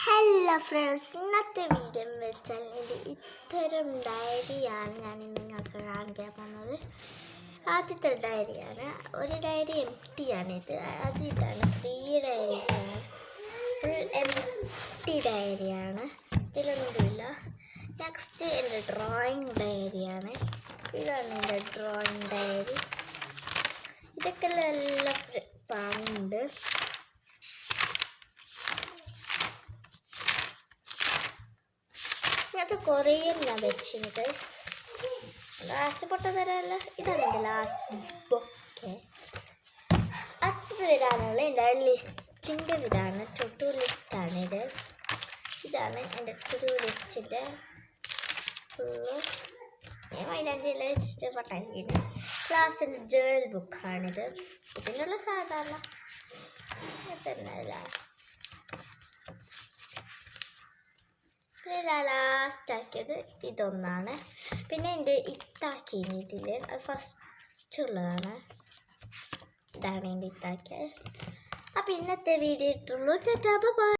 Hello friends, ഇന്നത്തെ video എന്ന് വെച്ചാൽ ഇത്തരം ഡയറിയാണ് ഞാൻ ഇന്ന് നിങ്ങൾക്ക് കാണിക്കാൻ പോകുന്നത്. ആദ്യത്തെ ഡയറിയാണ്. ഒരു ഡയറി എംപ്റ്റിയാണിത്. ഇതാണ് 3 ഡയറിയാണ്. ഫുൾ എംപ്റ്റി ഡയറിയാണ്, ഇതിലൊന്നുമില്ല. നെക്സ്റ്റ് എൻ്റെ ഡ്രോയിങ് ഡയറിയാണ്. ഇതാണ് എൻ്റെ ഡ്രോയിങ് ഡയറി. ഇതൊക്കെ നല്ല പാങ്ങുണ്ട്. ഇങ്ങനത്തെ കുറേ ഞാൻ വെച്ചിട്ടുണ്ട്. ലാസ്റ്റ് പൊട്ട തരമല്ല, ഇതാണ് എൻ്റെ ലാസ്റ്റ് ബൊക്കെ. അടുത്തത് വരാനുള്ള എൻ്റെ ലിസ്റ്റിൻ്റെ ഇതാണ്. ടു ലിസ്റ്റാണിത്. ഇതാണ് എൻ്റെ ടു ലിസ്റ്റിൻ്റെ ഫുള്ള്. ഞാൻ മൈലാഞ്ചിയിലെ ഇഷ്ടപ്പെട്ടായിരുന്നു. ക്ലാസ്സിൻ്റെ ജേണൽ ബുക്കാണിത്. ഇതിനുള്ള സാധാരണ തന്നെ ലാസ്റ്റ് ആക്കിയത് ഇതൊന്നാണ്. പിന്നെ എൻ്റെ ഇത്താക്കിയത് ഇതിൽ അത് ഫസ്റ്റ് ഉള്ളതാണ്. ഇതാണ് എൻ്റെ ഇത്താക്കിയത്. അപ്പം ഇന്നത്തെ വീഡിയോ ഇട്ടുള്ളൂ. Tata bye.